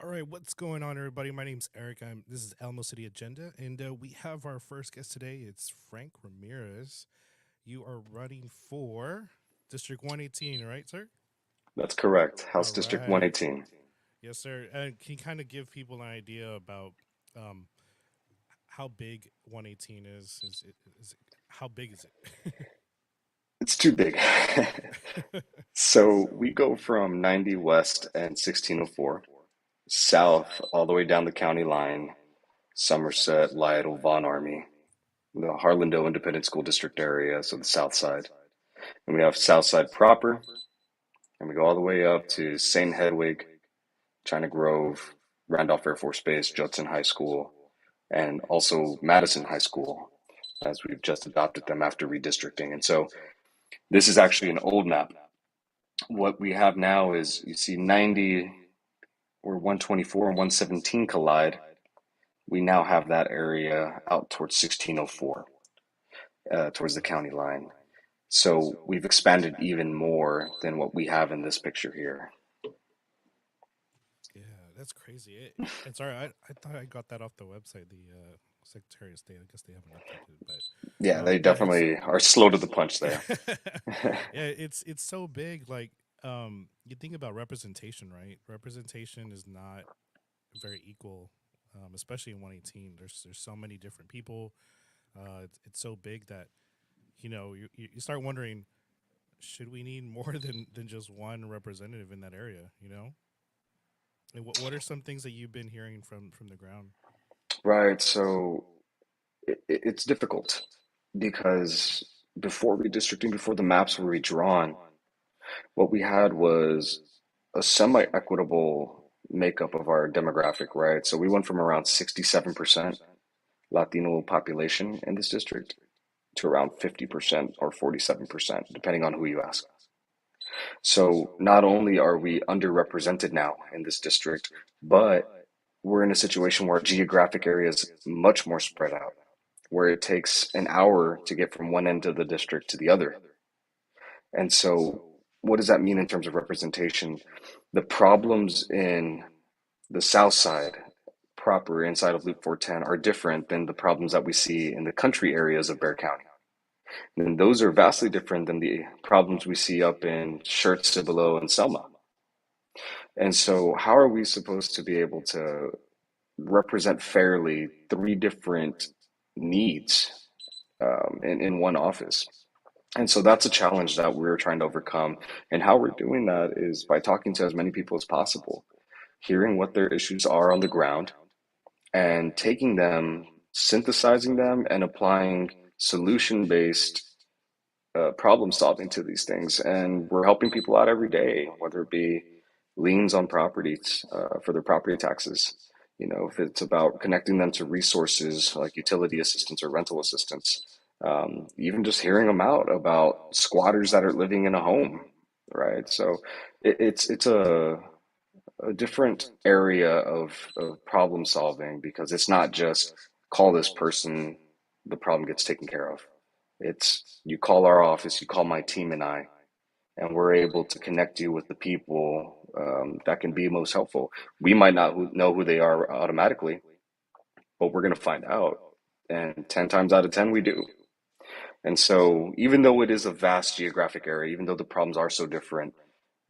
All right, what's going on, everybody? My name's Eric. This is Alamo City Agenda, and we have our first guest today. It's Frank Ramirez. You are running for District 118, right, sir? That's correct. All House District right. 118. Yes, sir. Can you kind of give people an idea about um, how big 118 is? How big is It's too big. it? So we go from 90 West and 1604, south all the way down the county line, Somerset, Lytle, Von Army, the Harlandale Independent School District area, so the south side. And we have south side proper, and we go all the way up to St. Hedwig, China Grove, Randolph Air Force Base, Judson High School, and also Madison High School, as we've just adopted them after redistricting. And so this is actually an old map. What we have now is you see 90 or 124 and 117 collide. We now have that area out towards 1604, towards the county line. So we've expanded even more than what we have in this picture here. Yeah, that's crazy. And sorry, I thought I got that off the website. The Secretary of State. I guess they haven't updated it, but Yeah, they yeah, it's definitely are slow to the punch there. yeah, it's so big. Like, you think about representation, right? Representation is not very equal, especially in 118. There's so many different people. It's so big that you start wondering, should we need more than just one representative in that area? And what are some things that you've been hearing from the ground? Right, so it's difficult because before redistricting, before the maps were redrawn, what we had was a semi-equitable makeup of our demographic, right? So we went from around 67% Latino population in this district to around 50% or 47%, depending on who you ask. So not only are we underrepresented now in this district, but we're in a situation where our geographic area is much more spread out, where it takes an hour to get from one end of the district to the other. And so, what does that mean in terms of representation? The problems in the South Side, proper inside of Loop 410, are different than the problems that we see in the country areas of Bexar County. And those are vastly different than the problems we see up in Schertz, Cibolo, and Selma. And so, how are we supposed to be able to represent fairly three different needs in one office? And so that's a challenge that we're trying to overcome. And how we're doing that is by talking to as many people as possible, hearing what their issues are on the ground, and taking them, synthesizing them, and applying solution based problem solving to these things. And we're helping people out every day, whether it be liens on properties for their property taxes. If it's about connecting them to resources like utility assistance or rental assistance, even just hearing them out about squatters that are living in a home, right? So it's a different area of problem solving because it's not just call this person, the problem gets taken care of. It's you call our office, you call my team and we're able to connect you with the people that can be most helpful. We might not know who they are automatically, but we're going to find out. And 10 times out of 10, we do. And so, even though it is a vast geographic area, even though the problems are so different,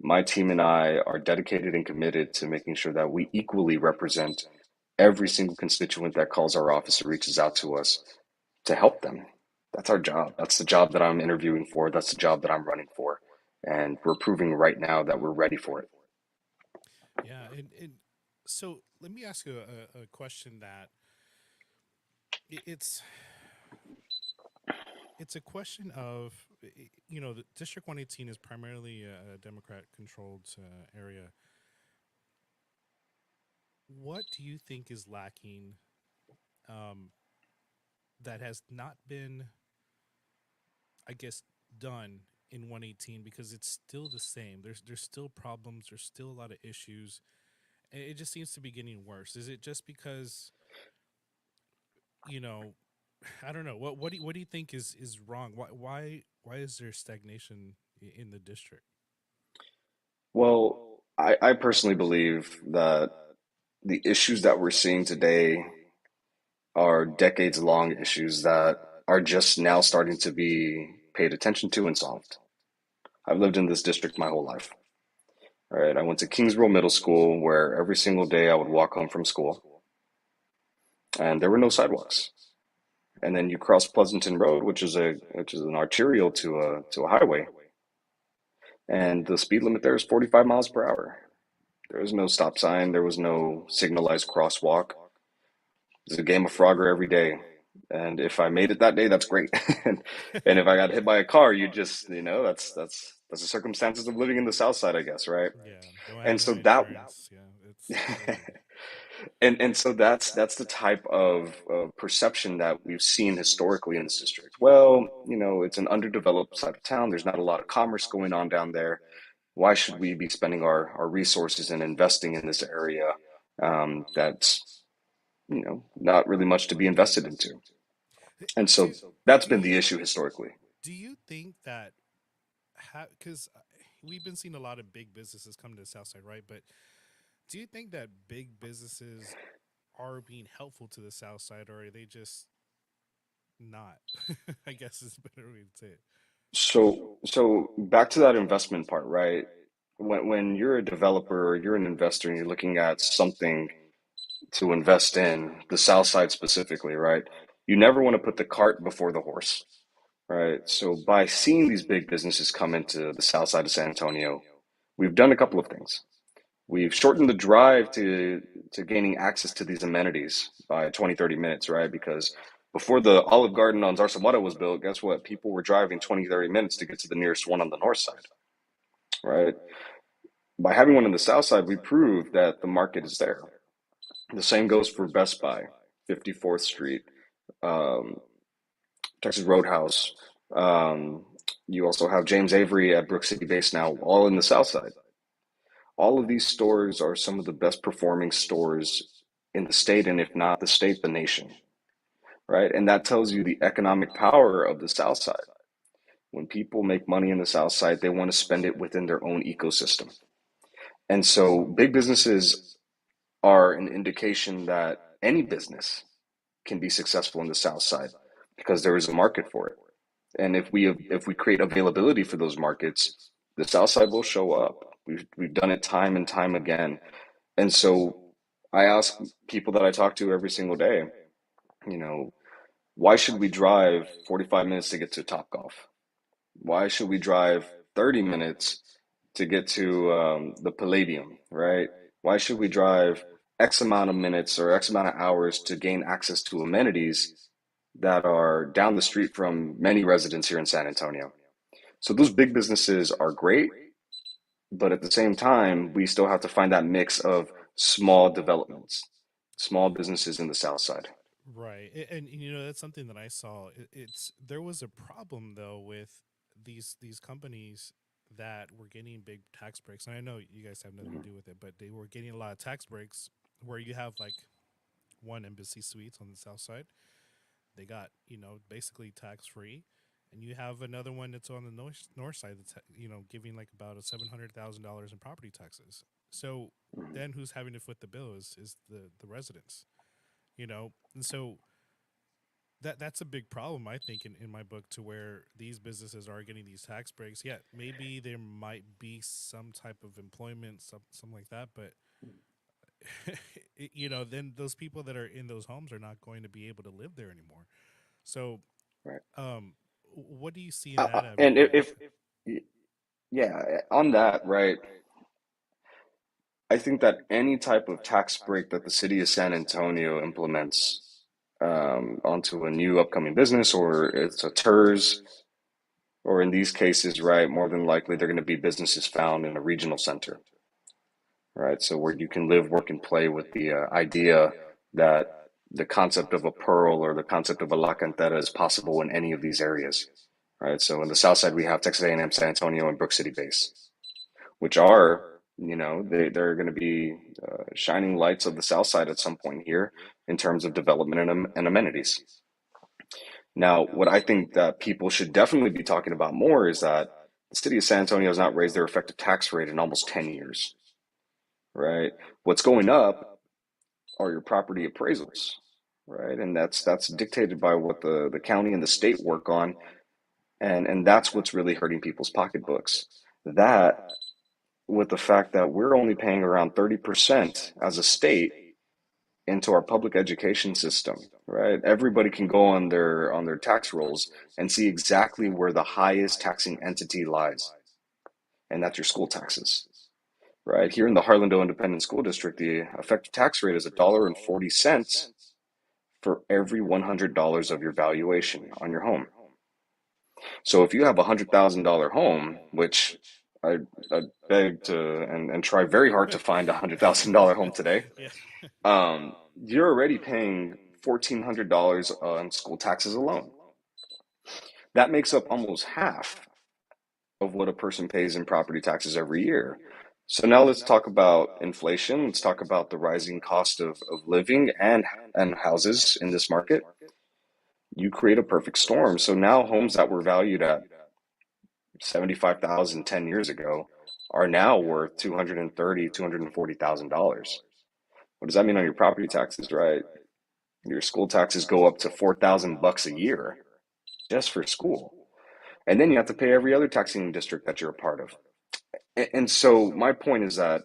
my team and I are dedicated and committed to making sure that we equally represent every single constituent that calls our office or reaches out to us to help them. That's our job. That's the job that I'm interviewing for. That's the job that I'm running for. And we're proving right now that we're ready for it. Yeah, and so let me ask you a question that it's it's a question of the District 118 is primarily a Democrat controlled area. What do you think is lacking, um, that has not been, I guess, done in 118, because it's still the same. There's still problems. There's still a lot of issues, and it just seems to be getting worse. Is it just because you know? I don't know. What do you think is wrong? Why is there stagnation in the district? Well, I personally believe that the issues that we're seeing today are decades long issues that are just now starting to be paid attention to and solved. I've lived in this district my whole life. All right, I went to Kingsborough Middle School where every single day I would walk home from school and there were no sidewalks. And then you cross Pleasanton Road, which is an arterial to a highway, and the speed limit there is 45 miles per hour. There was no stop sign, there was no signalized crosswalk. It's a game of Frogger every day. And if I made it that day, that's great. and, and if I got hit by a car, you just, that's the circumstances of living in the South Side, I guess, right? Yeah, don't have And no so that insurance. Yeah, it's crazy. and so that's the type of perception that we've seen historically in this district. Well, it's an underdeveloped side of town. There's not a lot of commerce going on down there. Why should we be spending our resources and investing in this area that's not really much to be invested into? And so Do that's do been the you issue historically. do you think that because we've been seeing a lot of big businesses come to the South Side, right? But do you think that big businesses are being helpful to the South Side, or are they just not? I guess is a better way to say it. So back to that investment part, right? When you're a developer or you're an investor and you're looking at something to invest in, the South Side specifically, right? You never want to put the cart before the horse, right? So by seeing these big businesses come into the South Side of San Antonio, we've done a couple of things. We've shortened the drive to gaining access to these amenities by 20, 30 minutes, right? Because before the Olive Garden on Zarzamora was built, guess what? People were driving 20, 30 minutes to get to the nearest one on the north side, right? By having one on the south side, we proved that the market is there. The same goes for Best Buy, 54th Street, um, Texas Roadhouse. Um, you also have James Avery at Brook City Base now, all in the south side. All of these stores are some of the best performing stores in the state, and if not the state, the nation, right? And that tells you the economic power of the South Side. When people make money in the South Side, they want to spend it within their own ecosystem. And so big businesses are an indication that any business can be successful in the South Side because there is a market for it. And if we create availability for those markets, the South Side will show up. We've done it time and time again. And so I ask people that I talk to every single day, you know, why should we drive 45 minutes to get to Topgolf? Why should we drive 30 minutes to get to the Palladium, right? Why should we drive X amount of minutes or X amount of hours to gain access to amenities that are down the street from many residents here in San Antonio? So those big businesses are great, but at the same time, we still have to find that mix of small developments, small businesses in the South Side. Right, and that's something that I saw. It's there was a problem though with these companies that were getting big tax breaks, and I know you guys have nothing to do with it, but they were getting a lot of tax breaks where you have like one Embassy Suites on the South Side. They got basically tax free, and you have another one that's on the north side that's giving like about a $700,000 in property taxes. So then who's having to foot the bill is the residents, and so that's a big problem I think in my book to where these businesses are getting these tax breaks. Yeah, maybe there might be some type of employment, something like that, but then those people that are in those homes are not going to be able to live there anymore. So, Right. um, what do you see in that And avenue? yeah, on that, right, I think that any type of tax break that the city of San Antonio implements onto a new upcoming business or it's a TERS, or in these cases, right, more than likely they're going to be businesses found in a regional center, right? So where you can live, work, and play with the idea that the concept of a pearl or the concept of a La Cantera is possible in any of these areas, right? So in the South Side, we have Texas A&M San Antonio and Brook City Base, which are, they're going to be shining lights of the South Side at some point here in terms of development and amenities. Now, what I think that people should definitely be talking about more is that the city of San Antonio has not raised their effective tax rate in almost 10 years, right? What's going up are your property appraisals, right? And that's dictated by what the county and the state work on, and that's what's really hurting people's pocketbooks. That with the fact that we're only paying around 30% as a state into our public education system, right? Everybody can go on their tax rolls and see exactly where the highest taxing entity lies, and that's your school taxes. Right here in the Harlandale Independent School District, the effective tax rate is $1.40 for every $100 of your valuation on your home. So if you have $100,000 home, which I, I beg to and try very hard to find $100,000 home today, Yeah. you're already paying $1,400 on school taxes alone. That makes up almost half of what a person pays in property taxes every year. So now let's talk about inflation. Let's talk about the rising cost of living and houses in this market. You create a perfect storm. So now homes that were valued at 75,000 10 years ago are now worth 230, $240,000. What does that mean on your property taxes, right? Your school taxes go up to 4,000 bucks a year just for school. And then you have to pay every other taxing district that you're a part of. And so my point is that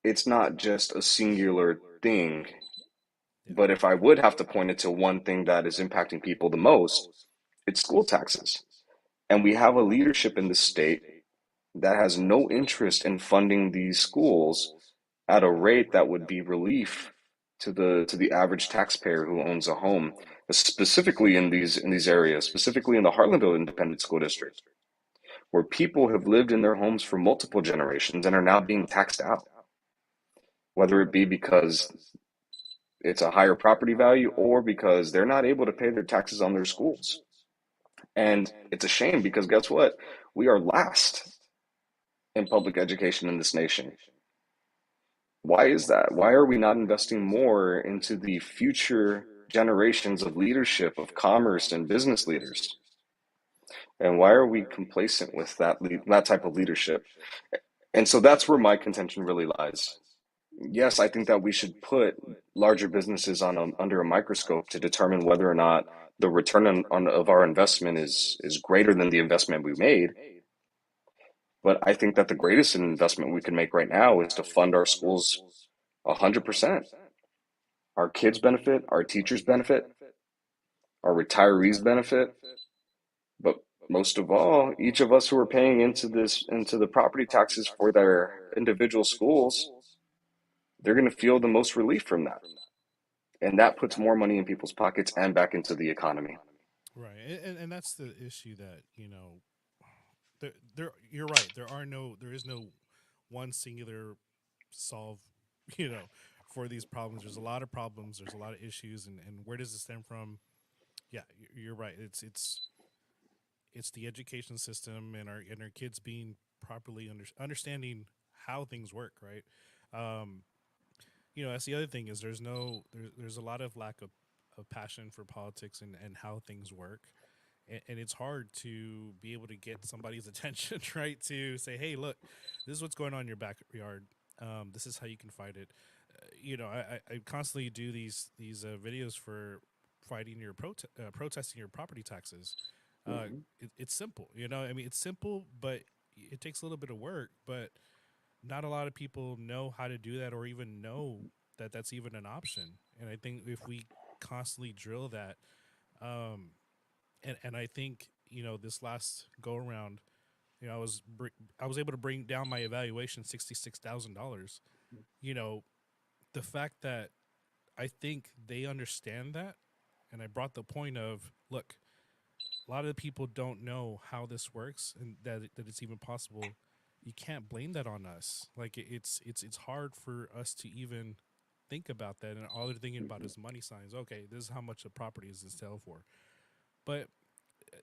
it's not just a singular thing, Yeah. but if I would have to point it to one thing that is impacting people the most, it's school taxes. And we have a leadership in the state that has no interest in funding these schools at a rate that would be relief to the average taxpayer who owns a home, specifically in these areas, specifically in the Harlandale Independent School District, where people have lived in their homes for multiple generations and are now being taxed out, whether it be because it's a higher property value or because they're not able to pay their taxes on their schools. And it's a shame because guess what? We are last in public education in this nation. Why is that? Why are we not investing more into the future generations of leadership, of commerce and business leaders? And why are we complacent with that type of leadership? And so that's where my contention really lies. Yes, I think that we should put larger businesses under a microscope to determine whether or not the return of our investment is greater than the investment we made. But I think that the greatest investment we can make right now is to fund our schools 100%. Our kids benefit, our teachers benefit, our retirees benefit, but most of all, each of us who are paying into the property taxes for their individual schools, they're going to feel the most relief from that. And that puts more money in people's pockets and back into the economy. Right. And that's the issue that, you're right. There is no one singular solve, you know, for these problems. There's a lot of problems. There's a lot of issues. And where does it stem from? Yeah, you're right. It's the education system and our kids being properly understanding how things work, right? Um, that's the other thing is there's a lot of lack of passion for politics and how things work. And it's hard to be able to get somebody's attention, right? To say, hey, look, this is what's going on in your backyard. This is how you can fight it. I constantly do these videos for fighting your protesting your property taxes. Mhm. It's simple, I mean, it's simple, but it takes a little bit of work. But not a lot of people know how to do that or even know that that's even an option. And I think if we constantly drill that, um, and I think this last go around, I was able to bring down my evaluation $66,000. You know, the fact that I think they understand that, and I brought the point of look, a lot of the people don't know how this works and that it's even possible. You can't blame that on us. Like it's hard for us to even think about that, and all they're thinking about is money signs. Okay, this is how much the property is to sell for. But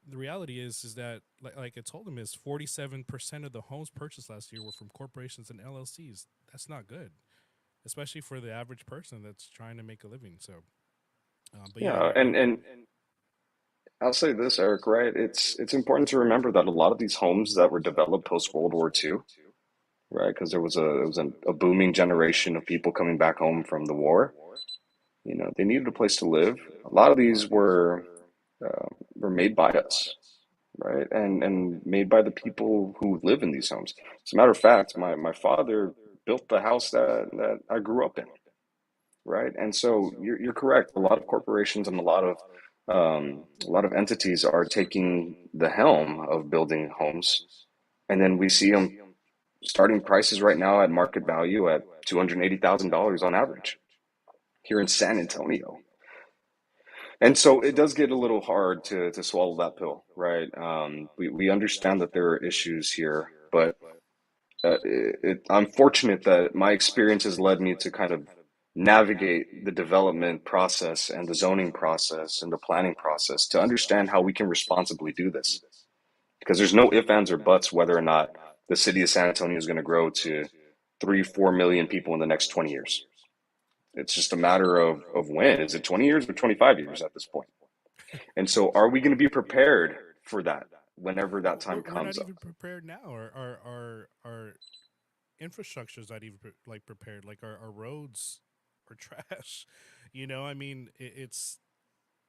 the reality is that like I told them is 47% of the homes purchased last year were from corporations and LLCs. That's not good, especially for the average person that's trying to make a living. So, but yeah, Yeah, and I'll say this, Eric, right? It's important to remember that a lot of these homes that were developed post World War II, right? Because there was a booming generation of people coming back home from the war. They needed a place to live. A lot of these were made by us, right? And made by the people who live in these homes. As a matter of fact, my father built the house that I grew up in, right? And so you're correct. A lot of corporations and a lot of entities are taking the helm of building homes, and then we see them starting prices right now at market value at $280,000 on average here in San Antonio. And so it does get a little hard to swallow that pill, right? We understand that there are issues here, but I'm fortunate that my experience has led me to kind of navigate the development process and the zoning process and the planning process to understand how we can responsibly do this. Because there's no ifs, ands, or buts whether or not the city of San Antonio is going to grow to 3, 4 million people in the next 20 years. It's just a matter of when. Is it 20 years or 25 years at this point? And so, are we going to be prepared for that whenever that time We're not comes up? even prepared now. Our infrastructure is not even like prepared. Like our roads are trash. I mean, it's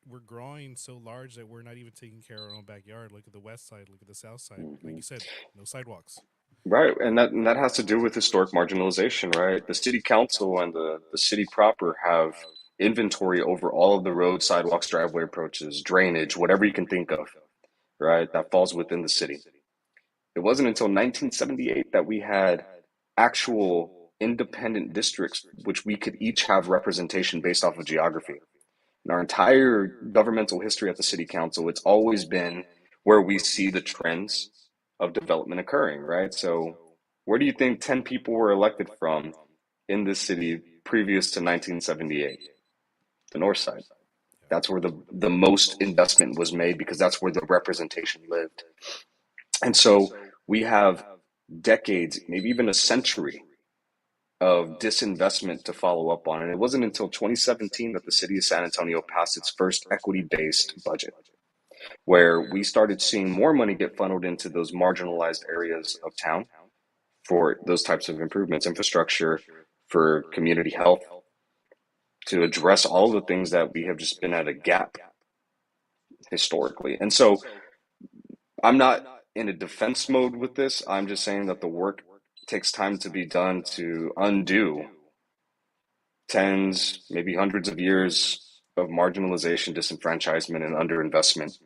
we're growing so large that we're not even taking care of our own backyard. Look at the west side. Look at the south side. Like Mhm. you said, no sidewalks. Right, and that has to do with historic marginalization, right? The city council and the city proper have inventory over all of the roads, sidewalks, driveway approaches, drainage, whatever you can think of, right? That falls within the city. It wasn't until 1978 that we had actual independent districts, which we could each have representation based off of geography. In our entire governmental history at the city council, it's always been where we see the trends of development occurring, right? So, where do you think 10 people were elected from in this city previous to 1978? The north side. Yeah. That's where the most investment was made because that's where the representation lived. And so we have decades, maybe even a century of disinvestment to follow up on. And it wasn't until 2017 that the city of San Antonio passed its first equity based budget, where we started seeing more money get funneled into those marginalized areas of town for those types of improvements, infrastructure, for community health, to address all the things that we have just been at a gap historically. And so I'm not in a defense mode with this. I'm just saying that the work takes time to be done to undo tens, maybe hundreds of years of marginalization, disenfranchisement, and underinvestment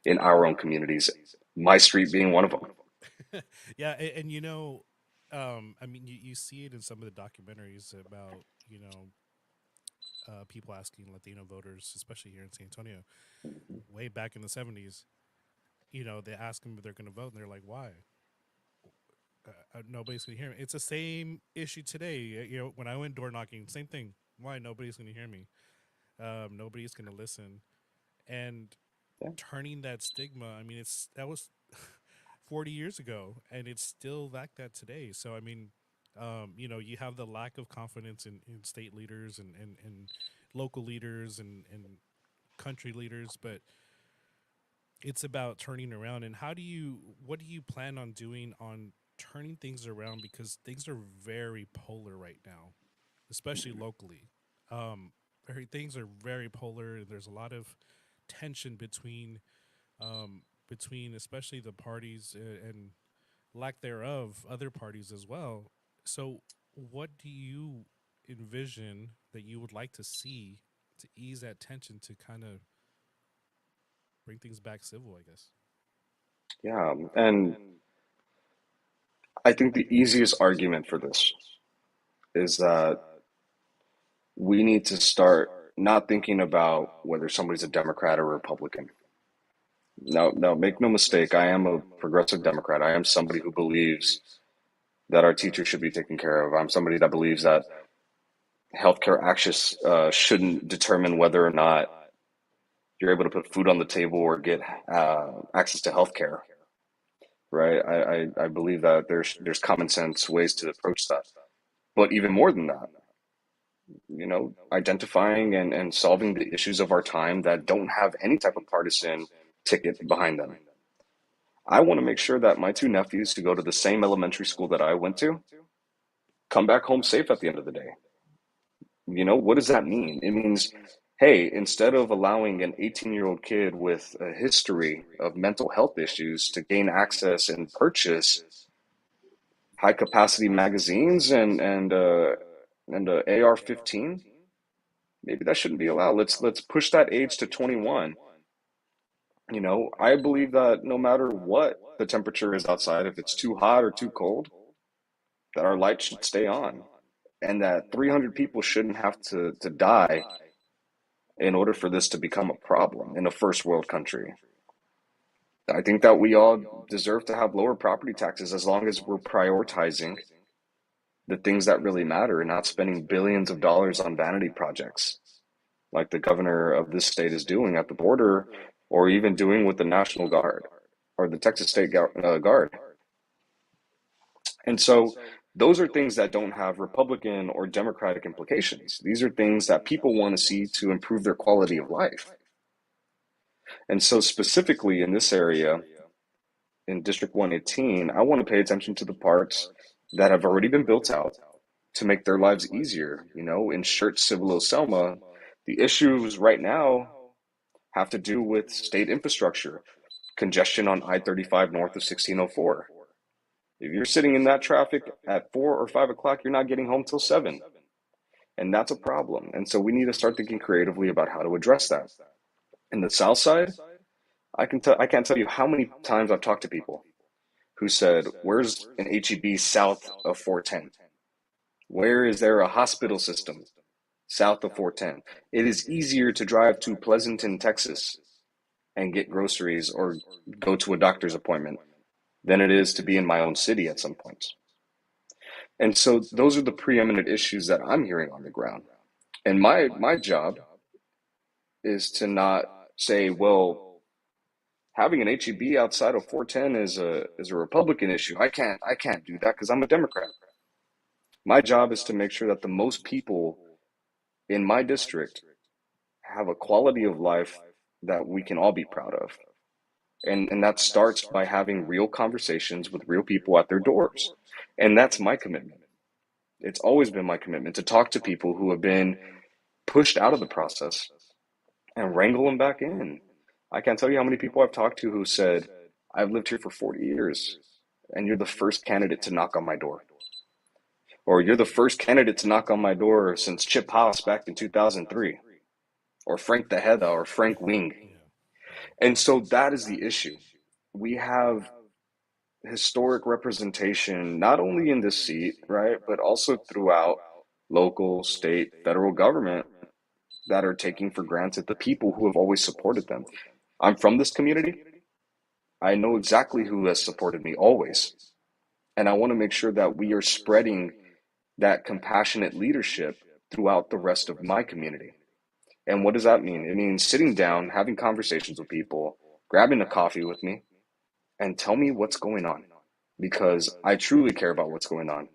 in our own communities. My street being one of them. Yeah, and I mean, you see it in some of the documentaries about people asking Latino voters, especially here in San Antonio, way back in the '70s. They ask them if they're going to vote, and they're like, "Why? Nobody's going to hear me." It's the same issue today. When I went door knocking, same thing. Why nobody's going to hear me? Nobody's going to listen, and Yeah. turning that stigma. I mean, that was 40 years ago, and it's still like that today. So I mean, you have the lack of confidence in state leaders and local leaders and country leaders, but it's about turning around. And what do you plan on doing on turning things around, because things are very polar right now, especially locally. Things are very polar, and there's a lot of tension between especially the parties, and lack thereof other parties as well. So what do you envision that you would like to see to ease that tension, to kind of bring things back civil, I guess? Yeah. And I think the easiest argument for this is that we need to start not thinking about whether somebody's a Democrat or a Republican. No, no, make no mistake. I am a progressive Democrat. I am somebody who believes that our teachers should be taken care of. I'm somebody that believes that healthcare access shouldn't determine whether or not you're able to put food on the table or get access to healthcare. Right? I believe that there's common sense ways to approach that. But even more than that, identifying and solving the issues of our time that don't have any type of partisan ticket behind them. I want to make sure that my two nephews who go to the same elementary school that I went to come back home safe at the end of the day. What does that mean? It means, hey, instead of allowing an 18-year-old kid with a history of mental health issues to gain access and purchase high capacity magazines and AR-15, maybe that shouldn't be allowed. Let's push that age to 21. I believe that no matter what the temperature is outside, if it's too hot or too cold, that our light should stay on, and that 300 people shouldn't have to die in order for this to become a problem in a first world country. I think that we all deserve to have lower property taxes as long as we're prioritizing the things that really matter and not spending billions of dollars on vanity projects like the governor of this state is doing at the border, or even doing with the National Guard or the Texas State Guard. And so those are things that don't have Republican or Democratic implications. These are things that people want to see to improve their quality of life. And so, specifically in this area, in District 118, I want to pay attention to the parks that have already been built out to make their lives easier. In Shirt Civil Selma, the issues right now have to do with state infrastructure, congestion on I-35 north of 1604. If you're sitting in that traffic at 4 or 5 o'clock, you're not getting home till 7. And that's a problem. And so we need to start thinking creatively about how to address that. In the South Side, I can't tell you how many times I've talked to people who said, "Where's an HEB south of 410? Where is there a hospital system south of 410? It is easier to drive to Pleasanton, Texas, and get groceries or go to a doctor's appointment than it is to be in my own city at some point." And so those are the preeminent issues that I'm hearing on the ground. And my job is to not say, well, having an HEB outside of 410 is a Republican issue. I can't do that because I'm a Democrat. My job is to make sure that the most people in my district have a quality of life that we can all be proud of. And that starts by having real conversations with real people at their doors. And that's my commitment. It's always been my commitment to talk to people who have been pushed out of the process and wrangle them back in. I can't tell you how many people I've talked to who said, "I've lived here for 40 years, and you're the first candidate to knock on my door." Or "You're the first candidate to knock on my door since Chip Haas back in 2003, or Frank Tejeda, or Frank Wing. Yeah. And so that is the issue. We have historic representation, not only in this seat, right, but also throughout local, state, federal government that are taking for granted the people who have always supported them. I'm from this community. I know exactly who has supported me always. And I want to make sure that we are spreading that compassionate leadership throughout the rest of my community. And what does that mean? It means sitting down, having conversations with people, grabbing a coffee with me, and tell me what's going on. Because I truly care about what's going on.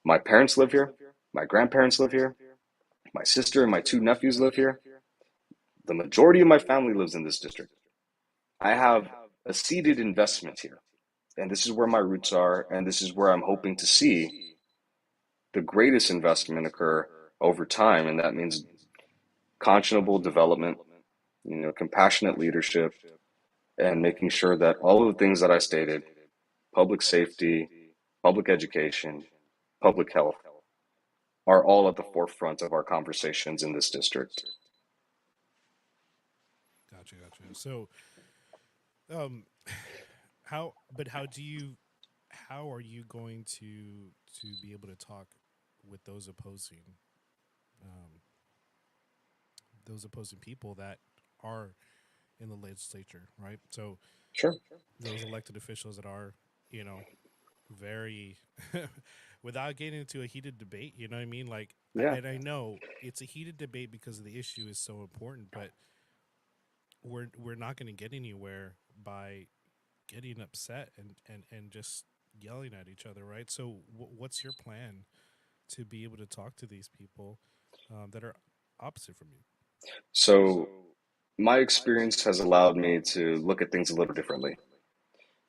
My parents live here. My grandparents live here. My sister and my two nephews live here. The majority of my family lives in this district. I have a seeded investment here. And this is where my roots are. And this is where I'm hoping to see the greatest investment occur over time. And that means conscionable development, compassionate leadership, and making sure that all of the things that I stated, public safety, public education, public health, are all at the forefront of our conversations in this district. Gotcha, gotcha. So, um, how do you, how are you going to be able to talk with um, those opposing people that are in the legislature, right? So Sure. those elected officials that are, you know, very, without getting into a heated debate, you know what I mean? Like, Yeah. and I know it's a heated debate because the issue is so important, but we're not going to get anywhere by getting upset and just yelling at each other, right? So, what's your plan to be able to talk to these people that are opposite from you? So my experience has allowed me to look at things a little differently.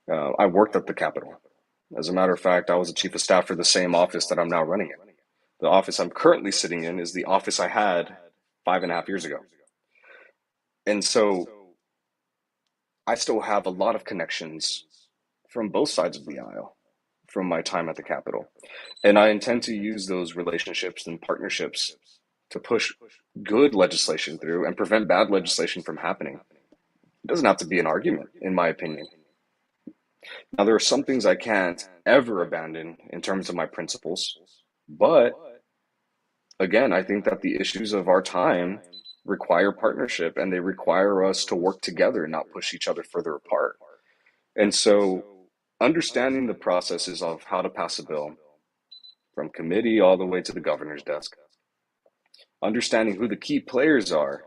I worked at the Capitol. As a matter of fact, I was the chief of staff for the same office that I'm now running in, The office I'm currently sitting in is the office I had 5.5 years ago. And so I still have a lot of connections from both sides of the aisle from my time at the Capitol. And I intend to use those relationships and partnerships to push good legislation through and prevent bad legislation from happening. It doesn't have to be an argument, in my opinion. Now, there are some things I can't ever abandon in terms of my principles, but again, I think that the issues of our time require partnership and they require us to work together, not push each other further apart. And so, understanding the processes of how to pass a bill from committee all the way to the governor's desk, understanding who the key players are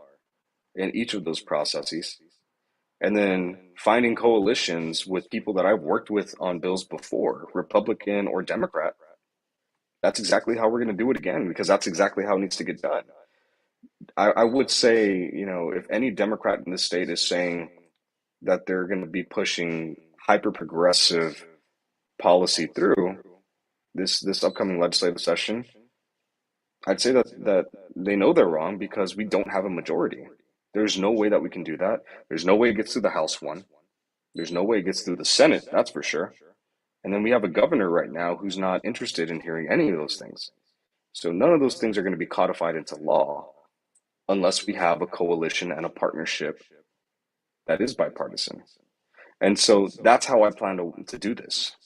in each of those processes, and then finding coalitions with people that I've worked with on bills before, Republican or Democrat. That's exactly how we're going to do it again because that's exactly how it needs to get done. I would say, if any Democrat in the state is saying that they're going to be pushing hyper progressive policy through this upcoming legislative session, I'd say that they know they're wrong because we don't have a majority. There's no way that we can do that. There's no way it gets through the House one. There's no way it gets through the Senate, that's for sure. And then we have a governor right now who's not interested in hearing any of those things. So none of those things are going to be codified into law unless we have a coalition and a partnership that is bipartisan. And so that's how I plan to do this.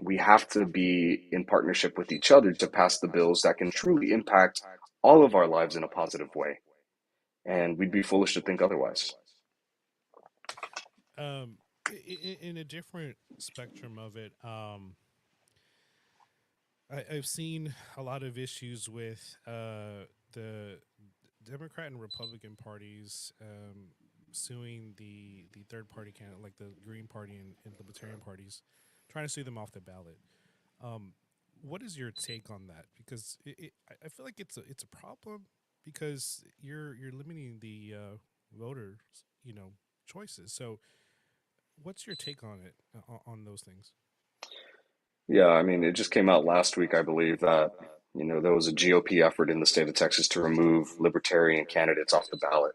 We have to be in partnership with each other to pass the bills that can truly impact all of our lives in a positive way. And we'd be foolish to think otherwise. In a different spectrum of it, I've seen a lot of issues with the Democrat and Republican parties suing the third party candidate, like the Green Party and Libertarian parties, trying to sue them off the ballot. Um, what is your take on that? Because I feel like it's a problem because you're limiting the voters, choices. So, what's your take on it on those things? Yeah, I mean, it just came out last week, I believe, that, there was a GOP effort in the state of Texas to remove libertarian candidates off the ballot,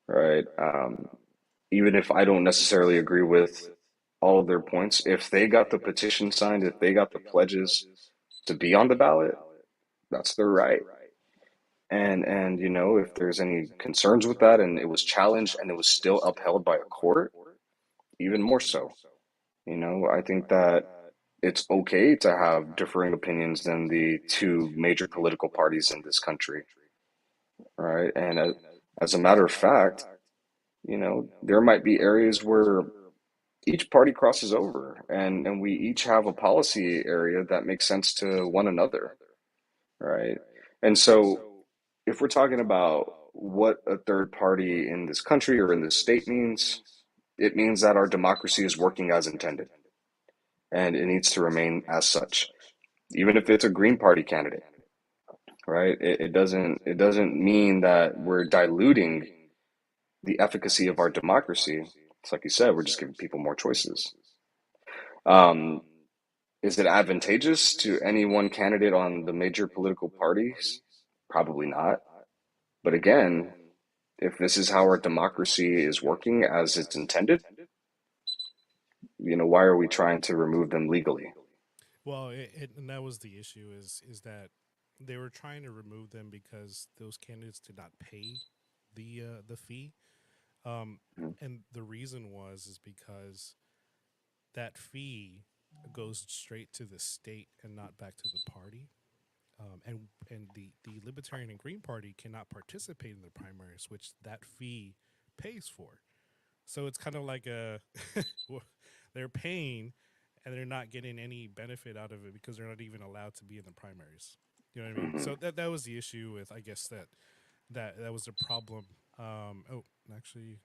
right? Even if I don't necessarily agree with all of their points, if they got the petition signed, if they got the pledges to be on the ballot, that's their right. And if there's any concerns with that and it was challenged and it was still upheld by a court, even more so. I think that it's okay to have differing opinions than the two major political parties in this country, right? And as a matter of fact, there might be areas where each party crosses over and we each have a policy area that makes sense to one another, right? And so if we're talking about what a third party in this country or in this state means, it means that our democracy is working as intended and it needs to remain as such. Even if it's a Green Party candidate, right? It doesn't mean that we're diluting the efficacy of our democracy. It's like you said, we're just giving people more choices. Um, is it advantageous to any one candidate on the major political parties? Probably not. But again, if this is how our democracy is working as it's intended, why are we trying to remove them legally? Well, and that was the issue is that they were trying to remove them because those candidates did not pay the fee. Um, and the reason was is because that fee goes straight to the state and not back to the party. And the Libertarian and Green Party cannot participate in the primaries, which that fee pays for. So it's kind of like they're paying and they're not getting any benefit out of it because they're not even allowed to be in the primaries. You know what I mean? Hmm. So that was the issue with, I guess, that was the problem. Oh, actually,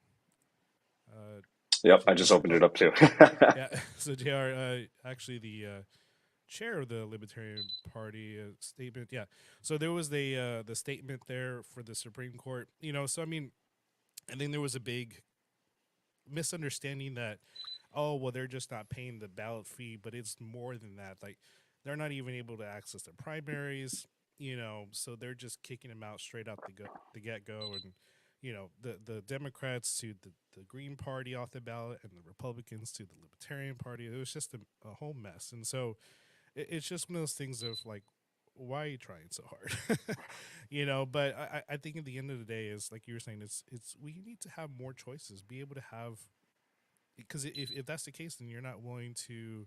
uh, Yep, I JR. just opened Oh, it up too. yeah. So JR, actually, the chair of the Libertarian Party statement. Yeah. So there was the statement there for the Supreme Court. So I mean, I think there was a big misunderstanding that, oh well, they're just not paying the ballot fee, but it's more than that. Like they're not even able to access the primaries. So they're just kicking him out straight out the get go, and the Democrats to the Green Party off the ballot, and the Republicans to the Libertarian Party. It was just a whole mess, and so it's just one of those things of like, why are you trying so hard? But I think at the end of the day is like you were saying, it's we need to have more choices, be able to have, because if that's the case, then you're not willing to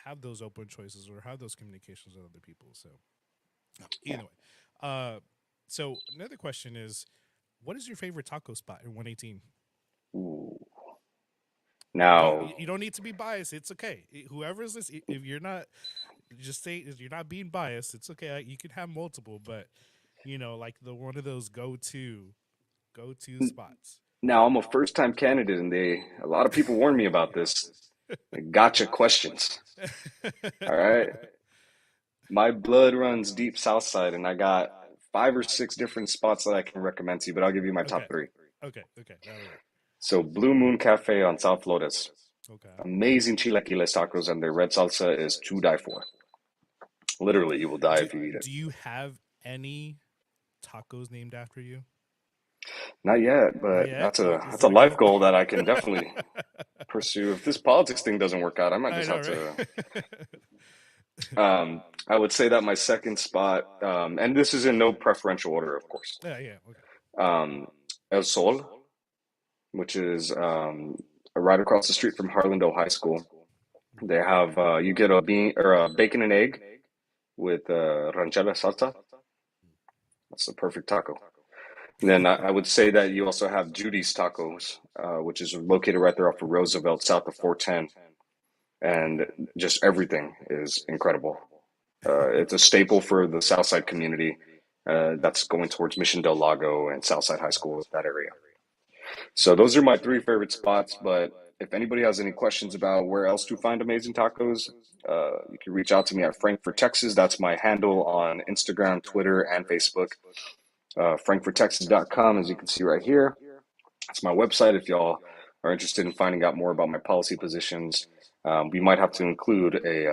have those open choices or have those communications with other people. So Yeah. either way, uh, so another question is, what is your favorite taco spot in 118? Ooh. Don't Now, you don't need to be biased. It's okay. Whoever's this, if you're not, just say if you're not being biased. It's okay. You can have multiple, but like the one of those go to spots. now I'm a first-time candidate, and a lot of people warned me about this. Gotcha questions. All right. My blood runs deep south side, and I got 5 or 6 different spots that I can recommend to you, but I'll give you my Okay. top three. Okay. That'll work. So, Blue Moon Cafe on South Flores. Okay. Amazing chilaquiles tacos, and their red salsa is to die for. Literally, you will die Do if you eat it. Do you have any tacos named after you? Not yet, Not but yet. that's a Is that's a that a life goal? goal that I can definitely pursue. If this politics thing doesn't work out, I might I just know, have right? to. I would say that my second spot, and this is in no preferential order, of course. Yeah. Okay. Um, El Sol, which is right across the street from Harlandale High School. They have you get a bean or a bacon and egg with ranchera salsa. That's the perfect taco. And then I would say that you also have Judy's Tacos, which is located right there off of Roosevelt, south of 410, and just everything is incredible. It's a staple for the Southside community that's going towards Mission Del Lago and Southside High School, that area. So those are my three favorite spots. But if anybody has any questions about where else to find amazing tacos, you can reach out to me at Frankfurt, Texas. That's my handle on Instagram, Twitter, and Facebook. frankfurttexas.com, as you can see right here. That's my website if y'all are interested in finding out more about my policy positions. We might have to include a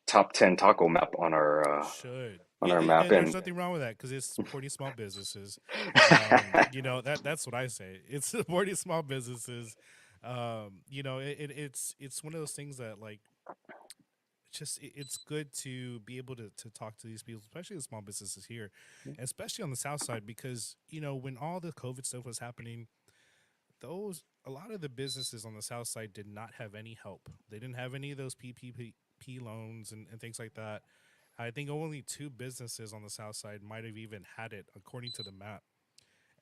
top 10 taco map Should. on Yeah, our map. and there's And nothing wrong with that because it's supporting small businesses. That's what I say. It's supporting small businesses. It's one of those things that like it's good to be able to talk to these people, especially the small businesses here, especially on the south side, because when all the COVID stuff was happening, those a lot of the businesses on the south side did not have any help. They didn't have any of those PPP loans and things like that. I think only two businesses on the south side might have even had it according to the map.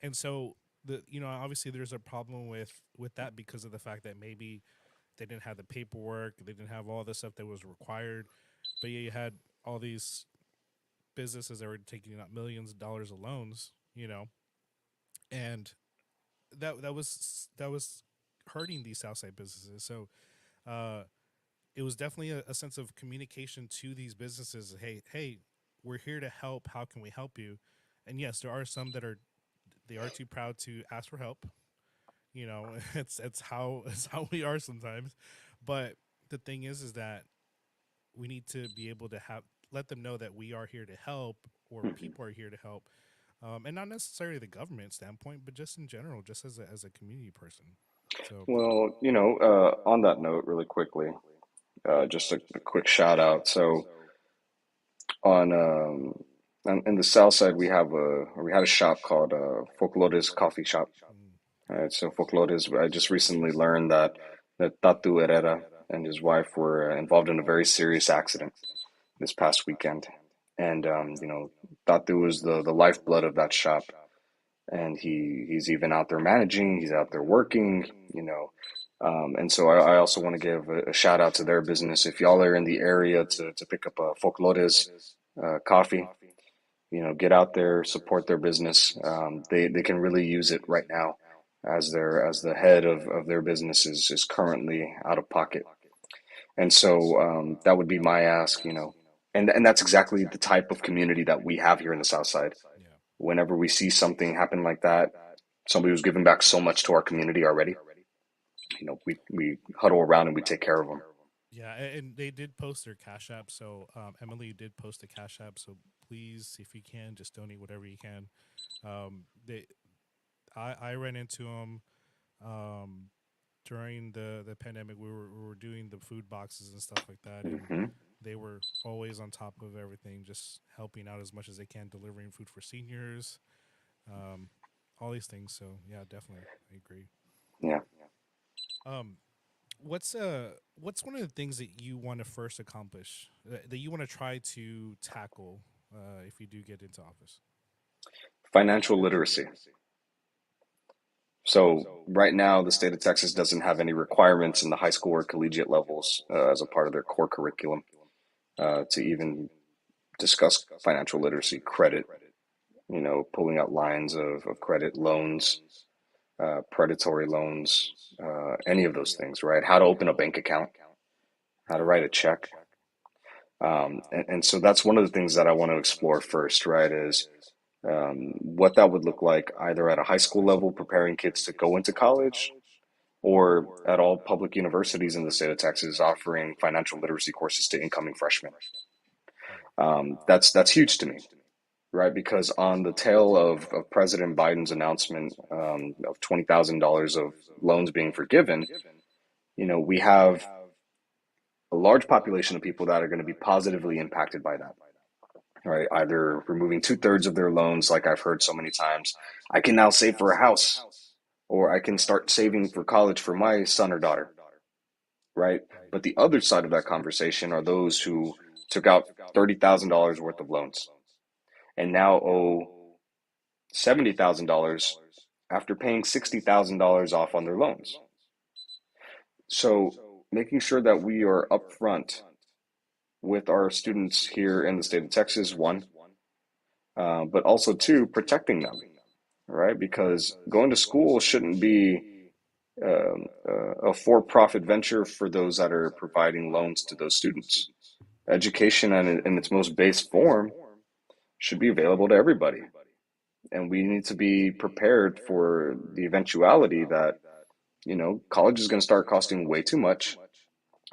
And so obviously there's a problem with that because of the fact that maybe they didn't have the paperwork, they didn't have all the stuff that was required. But yeah, you had all these businesses that were taking out millions of dollars of loans, and that was hurting these Southside businesses. So uh, it was definitely a sense of communication to these businesses. Hey, we're here to help. How can we help you? And yes, there are some that are too proud to ask for help. It's how we are sometimes. But the thing is that we need to be able to have let them know that we are here to help, or people are here to help, and not necessarily the government standpoint, but just in general, just as a community person. So well, on that note, really quickly, just a quick shout out. So on in the south side, we had a shop called Folklores Coffee Shop. mm, All right, so Folklores, I just recently learned that Tatu Herrera and his wife were involved in a very serious accident this past weekend. And Tatu was the lifeblood of that shop. And he's even out there managing, he's out there working, and so I also want to give a shout out to their business. If y'all are in the area to pick up a Folklores coffee, get out there, support their business. They can really use it right now as the head of their business is currently out of pocket. And so that would be my ask, and that's exactly the type of community that we have here in the South Side. yeah, Whenever we see something happen like that, somebody who's giving back so much to our community already, we huddle around and we take care of them. Yeah, and they did post their Cash App. So Emily did post a Cash App. So please, if you can, just donate whatever you can. They, I ran into them um, during the pandemic. We were doing the food boxes and stuff like that, and Hmm. they were always on top of everything, just helping out as much as they can, delivering food for seniors, um, all these things. So yeah, definitely, I agree. Yeah. Um, what's one of the things that you want to first accomplish that you want to try to tackle if you do get into office? Financial literacy. So right now, the state of Texas doesn't have any requirements in the high school or collegiate levels as a part of their core curriculum to even discuss financial literacy, credit, pulling out lines of credit, loans, predatory loans, any of those things, right? How to open a bank account, how to Yeah. write a check. And so that's one of the things that I want to explore first, right? Is what that would look like either at a high school level, preparing kids to go into college, or at all public universities in the state of Texas offering financial literacy courses to incoming freshmen. Right. That's huge to me, right? Because on the tail of President Biden's announcement of $20,000 of loans being forgiven, we have a large population of people that are going to be positively impacted by that, right? Either removing two-thirds of their loans, like I've heard so many times. I can now save for a house, or I can start saving for college for my son or daughter, right? But the other side of that conversation are those who took out $30,000 worth of loans and now owe $70,000 after paying $60,000 off on their loans. So making sure that we are upfront with our students here in the state of Texas, one, but also two, protecting them, right? Because going to school shouldn't be a for-profit venture for those that are providing loans to those students. Education in its most base form should be available to everybody. And we need to be prepared for the eventuality that, college is going to start costing way too much.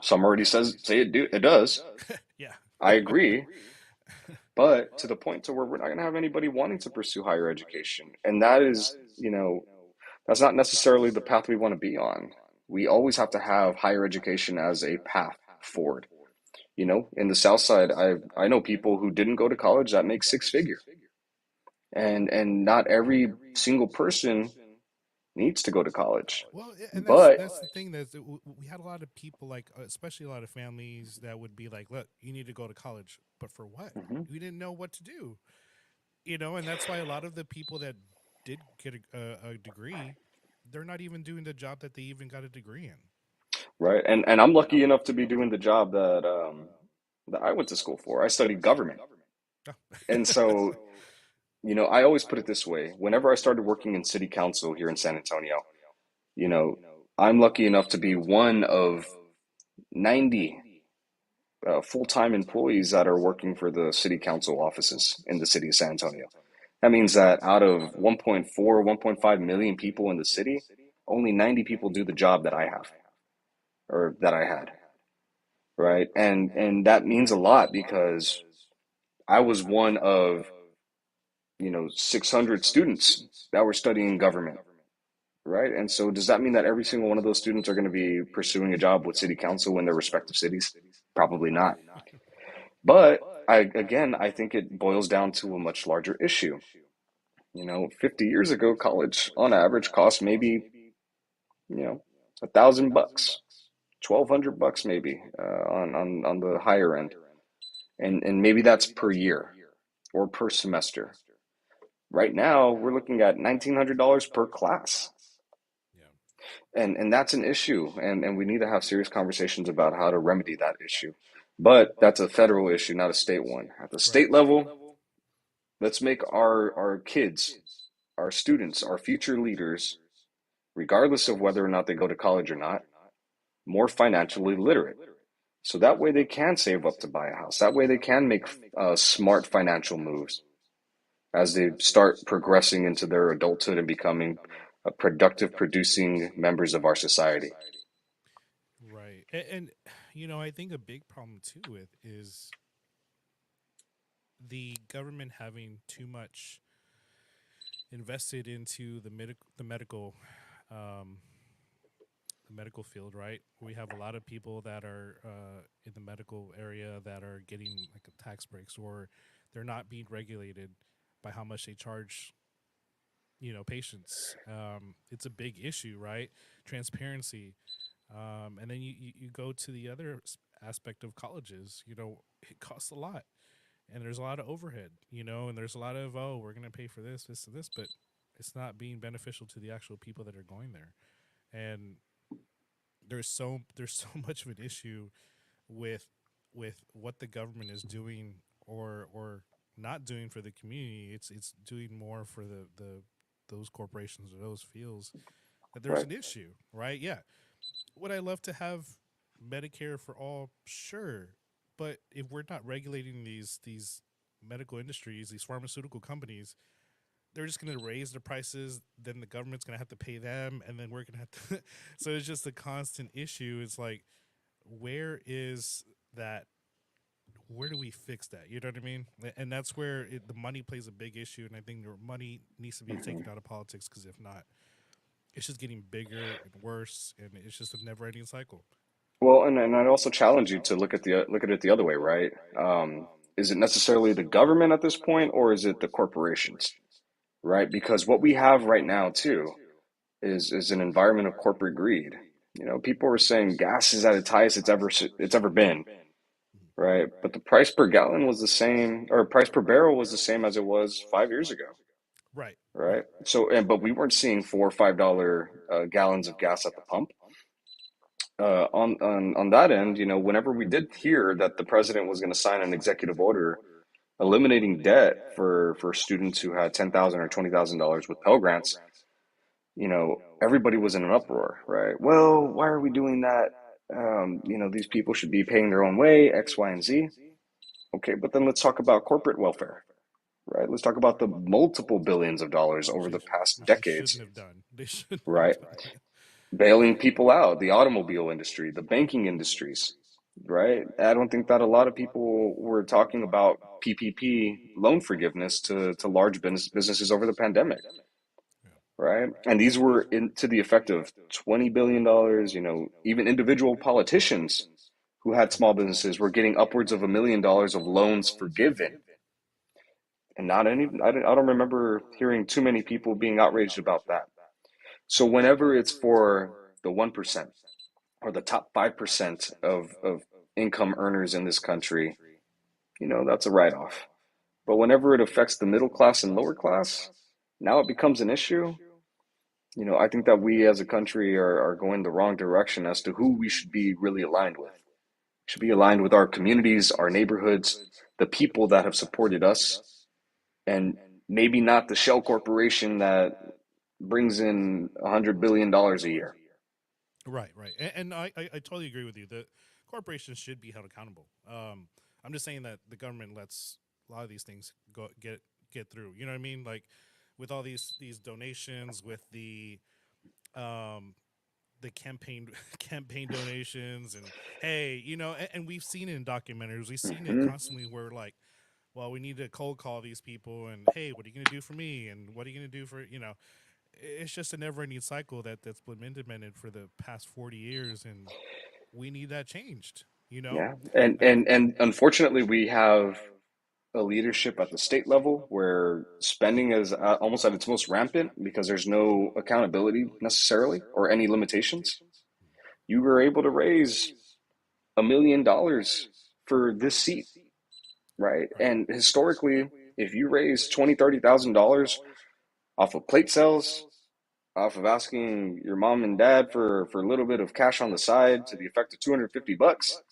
Some already say it does. Yeah. I agree, but to the point to where we're not going to have anybody wanting to pursue higher education. And that is, that's not necessarily the path we want to be on. We always have to have higher education as a path forward. In the South Side, I know people who didn't go to college that make six figure, and not every single person needs to go to college. Well, and But that's the thing that we had a lot of people like, especially a lot of families that would be like, "Look, you need to go to college, but for what? Mhm. We didn't know what to do." And that's why a lot of the people that did get a degree, they're not even doing the job that they even got a degree in. Right, and I'm lucky enough to be doing the job that I went to school for. I studied government, and so I always put it this way: whenever I started working in city council here in San Antonio, you know, I'm lucky enough to be one of 90 full-time employees that are working for the city council offices in the city of San Antonio. That means that out of 1.4, 1.5 million people in the city, only 90 people do the job that I have or that I had, right? And that means a lot because I was one of, 600 students that were studying government, right? And so does that mean that every single one of those students are going to be pursuing a job with city council in their respective cities? Probably not. But I think it boils down to a much larger issue. 50 years ago, college on average cost maybe, you know, $1,000, $1,200 maybe on the higher end, and maybe that's per year or per semester. Right now, we're looking at $1,900 per class, Yeah. and that's an issue, and we need to have serious conversations about how to remedy that issue. But that's a federal issue, not a state one. At the Right. state level, let's make our kids, our students, our future leaders, regardless of whether or not they go to college or not, more financially literate. So that way they can save up to buy a house. That way they can make smart financial moves as they start progressing into their adulthood and becoming productive, producing members of our society. Right. And I think a big problem too with is the government having too much invested into um, the medical field, right? We have a lot of people that are in the medical area that are getting like a tax breaks, or they're not being regulated by how much they charge, patients. It's a big issue, right? Transparency. And then you go to the other aspect of colleges. It costs a lot, and there's a lot of overhead. And there's a lot of, oh, we're going to pay for this, this, and this, but it's not being beneficial to the actual people that are going there. And there's so much of an issue with what the government is doing or not doing for the community. It's doing more for the those corporations or those fields, that there's Right. an issue, right? Yeah. Would I love to have Medicare for all? Sure. But if we're not regulating these medical industries, these pharmaceutical companies, they're just going to raise the prices. Then the government's going to have to pay them, and then we're going to have to. So it's just a constant issue. It's like, where is that? Where do we fix that? You know what I mean? And that's where the money plays a big issue. And I think the money needs to be taken out of politics, because if not, it's just getting bigger and worse, and it's just a never-ending cycle. Well, and I'd also challenge you to look at it the other way, right? Is it necessarily the government at this point, or is it the corporations, right? Because what we have right now too is an environment of corporate greed. People are saying gas is at its highest it's ever been, right? But the price per gallon was the same, or price per barrel was the same as it was 5 years ago, Right, right, right? So, but we weren't seeing $4 or $5 gallons of gas at the pump. On that end, whenever we did hear that the president was going to sign an executive order eliminating debt for students who had $10,000 or $20,000 with Pell Grants, everybody was in an uproar, right? Well, why are we doing that? These people should be paying their own way, X, Y, and Z. Okay, but then let's talk about corporate welfare, right? Let's talk about the multiple billions of dollars over the past which they shouldn't decades, have done. They shouldn't have right? done that. Bailing people out, the automobile industry, the banking industries, right? I don't think that a lot of people were talking about PPP loan forgiveness to large businesses over the pandemic, Yeah. right? And these were to the effect of $20 billion. Even individual politicians who had Right. small businesses were getting upwards of $1 million of loans forgiven. And not any, I don't remember hearing too many people being outraged about that. So whenever it's for the 1% or the top 5% of income earners in this country, that's a write-off. But whenever it affects the middle class and lower class, now it becomes an issue. I think that we as a country are going the wrong direction as to who we should be really aligned with. We should be aligned with our communities, our neighborhoods, the people that have supported us, and maybe not the shell corporation that brings in $100 billion a year. Right, right, and I totally agree with you. The corporations should be held accountable. I'm just saying that the government lets a lot of these things get through. You know what I mean? Like with all these donations, with um, the campaign campaign donations, and hey, and we've seen it in documentaries. We've seen it Hmm. constantly where like, well, we need to cold call these people, and hey, what are you going to do for me, and what are you going to do for it's just a never ending cycle that's been implemented for the past 40 years, and we need that changed, Yeah, and unfortunately, we have a leadership at the state level where spending is almost at its most rampant because there's no accountability necessarily or any limitations. You were able to raise $1 million for this seat, right? Right. And historically, if you raise 20, $30,000 off of plate sales, off of asking your mom and dad for a little bit of cash on the side to the effect of 250 bucks,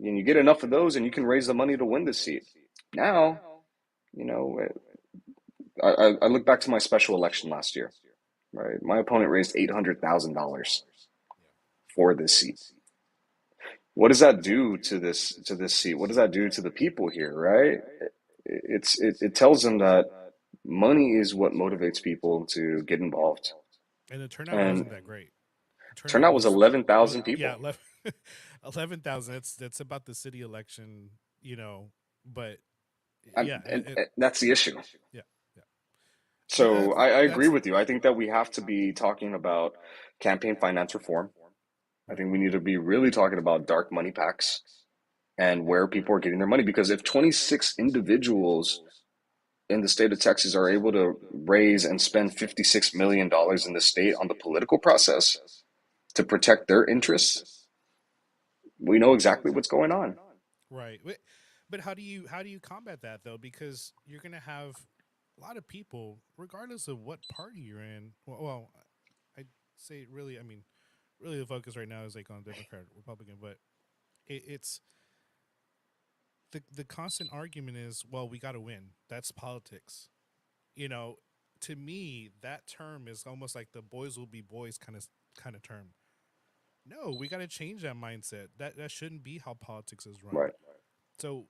and you get enough of those and you can raise the money to win this seat. Now, you know, I look back to my special election last year, right? My opponent raised $800,000 for this seat. What does that do to this seat? What does that do to the people here, right? It tells them that money is what motivates people to get involved. And the turnout And wasn't that great. The turnout turnout was was 11,000 yeah, people. 11,000. That's about the city election, you know. But And, yeah, and, and that's the issue. yeah, yeah. But So I agree that's with you. I think that we have to be talking about campaign finance reform. I right. think we need to be really talking about dark money packs and where people are getting their money. Because if 26 individuals in the state of Texas are able to raise and spend $56 million dollars in the state on the political process to protect their interests, we know exactly what's going on. Right. But how do you combat that though? Because you're going to have a lot of people, regardless of what party you're in. Well, I'd say really, I mean, really the focus right now is like on Democrat, Republican, but it's the constant argument is, well, we got to win. That's politics. You know, to me, that term is almost like the boys will be boys kind of term. No, we got to change that mindset. That shouldn't be how politics is run. Right. So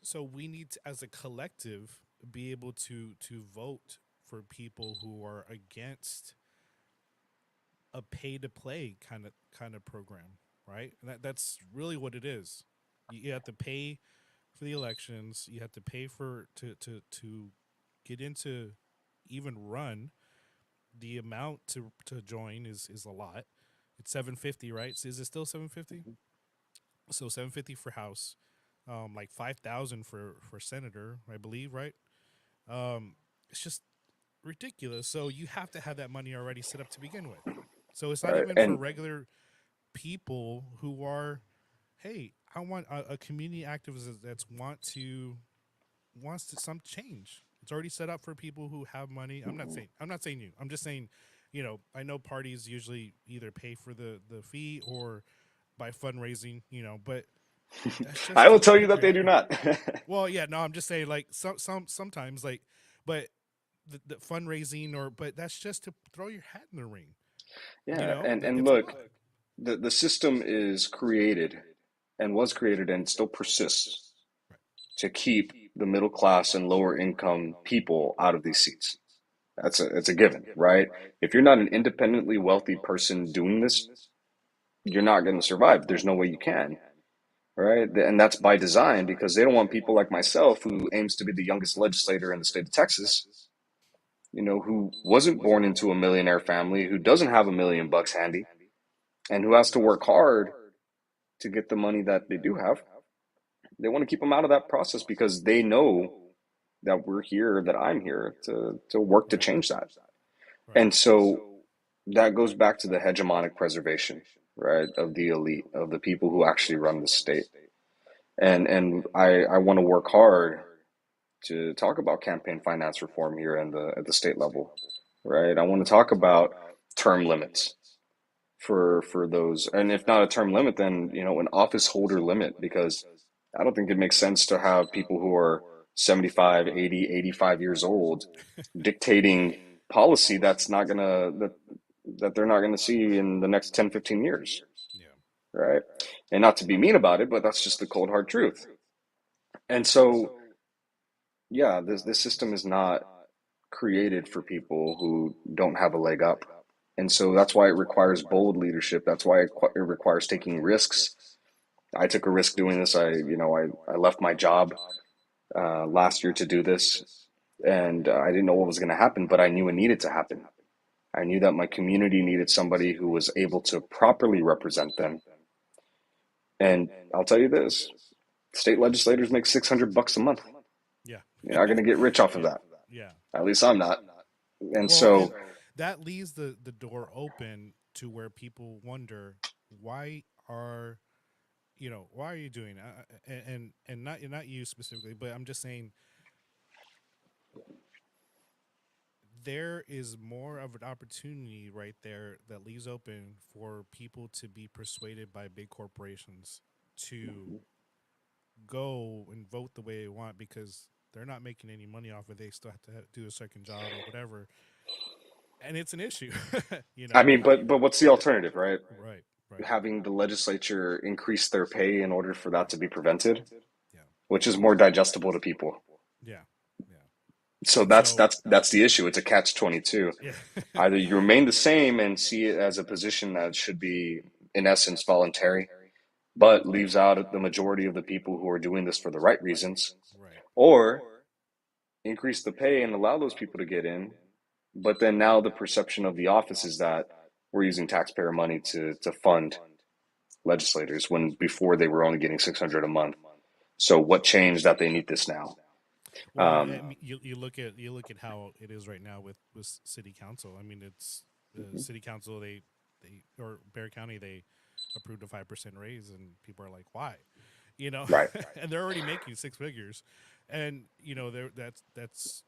so we need to, as a collective, be able to vote for people who are against a pay to play kind of program, right? And that's really what it is. You have to pay for the elections. You have to pay for to get into even run. The amount to join is a lot. It's 750, right? So is it still 750? So 750 for House, like 5,000 for Senator, I believe, right? It's just ridiculous. So you have to have that money already set up to begin with. So it's not Right. even for And regular people who are, hey, I want a community activist wants to some change. It's already set up for people who have money. I'm not saying you. I'm just saying, I know parties usually either pay for the fee or by fundraising, but that's I just will to tell you put that your they do not. well, yeah, no, I'm just saying like sometimes like, but the fundraising but that's just to throw your hat in the ring. Yeah, and It's a look, lot. the system is created and was created and still persists Right. to keep the middle class and lower income people out of these seats. It's a given, right? If you're not an independently wealthy person doing this, you're not going to survive. There's no way you can, right? And that's by design because they don't want people like myself who aims to be the youngest legislator in the state of Texas, who wasn't born into a millionaire family, who doesn't have $1 million handy, and who has to work hard to get the money that they do have. They want to keep them out of that process because they know that we're here, that I'm here to work to Right. change that. Right. And so that goes back to the hegemonic preservation, right, of the elite, of the people who actually run the state. And I want to work hard to talk about campaign finance reform here at the state level, right? I want to talk about term limits for those, and if not a term limit, then an office holder limit, because I don't think it makes sense to have people who are 75, 80, 85 years old dictating policy that they're not gonna see in the next 10, 15 years, Yeah. right? And not to be mean about it, but that's just the cold hard truth. And so, yeah, this system is not created for people who don't have a leg up. And Right. so that's why it requires bold leadership. That's why it requires taking risks. I took a risk doing this. I left my job last year to do this, and I didn't know what was going to happen, but I knew it needed to happen. I knew that my community needed somebody who was able to properly represent them. And I'll tell you this, state legislators make $600 a month. Yeah. You're not going to get rich off of Yeah. that. Yeah. At least I'm not. And Well, so, and that leaves the door open to where people wonder why are why are you doing that? And not you specifically, but I'm just saying there is more of an opportunity right there that leaves open for people to be persuaded by big corporations to go and vote the way they want because they're not making any money off it. They still have to do a second job or whatever, and it's an issue. you I know, mean, but what's the alternative, right? right, right, Having the legislature increase their pay in order for that to be prevented, yeah, which is more digestible to people. yeah, yeah. So And so, that's the issue. It's a catch 22. yeah, Either you remain the same and see it as a position that should be, in essence, voluntary, but leaves out the majority of the people who are doing this for the right reasons, Right. or increase the pay and allow those people to get in. But then now the perception of the office is that we're using taxpayer money to fund legislators when before they were only getting 600 a month. So what changed that they need this now? Well, I Um, mean, you look at how it is right now with city council. I mean, it's city council. They or Bear County they approved a 5% raise, and people are like, why? You know, right, and they're already making six figures, and you know, that's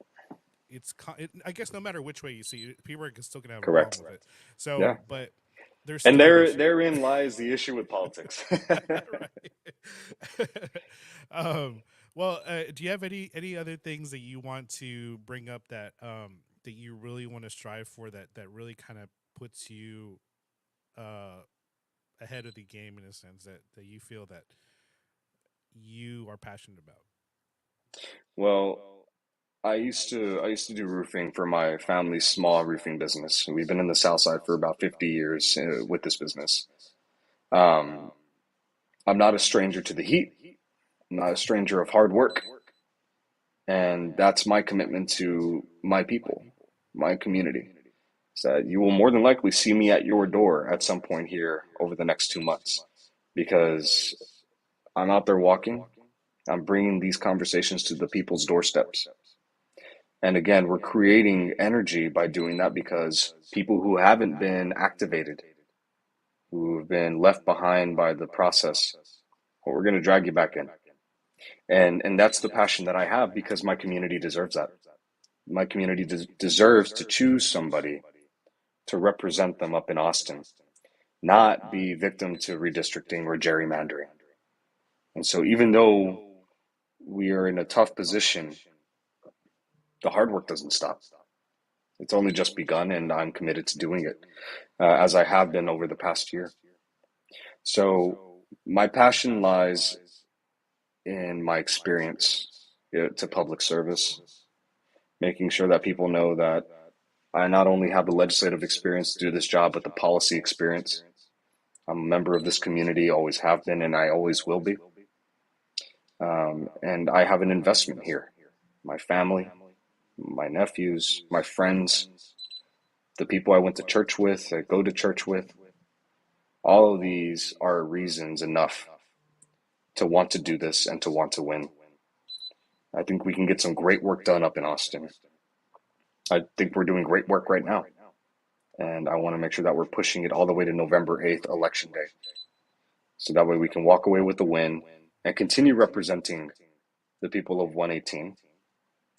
I guess no matter which way you see it, people are still gonna have a problem correct. with it. So, Yeah. but there's And still an issue. therein lies the issue with politics. Right. um, well, do you have any other things that you want to bring up that you really want to strive for that really kind of puts you uh, ahead of the game in a sense that you feel that you are passionate about? Well, I used to do roofing for my family's small roofing business. We've been in the South Side for about 50 years with this business. Um, I'm not a stranger to the heat. I'm not a stranger of hard work, and that's my commitment to my people, my community. So you will more than likely see me at your door at some point here over the next 2 months because I'm out there walking. I'm bringing these conversations to the people's doorsteps. And again, we're creating energy by doing that because people who haven't been activated, who have been left behind by the process, well, we're going to drag you back in. And that's the passion that I have because my community deserves that. My community deserves to choose somebody to represent them up in Austin, not be victim to redistricting or gerrymandering. And so even though we are in a tough position, the hard work doesn't stop. It's only just begun, and I'm committed to doing it as I have been over the past year. So my passion lies in my experience to public service, making sure that people know that I not only have the legislative experience to do this job, but the policy experience. I'm a member of this community, always have been, and I always will be. And I have an investment here. My family, my nephews, my friends, the people I went to church with, I go to church with, all of these are reasons enough to want to do this and to want to win. I think we can get some great work done up in Austin. I think we're doing great work right now. And I want to make sure that we're pushing it all the way to November 8th, Election Day. So that way we can walk away with the win and continue representing the people of 118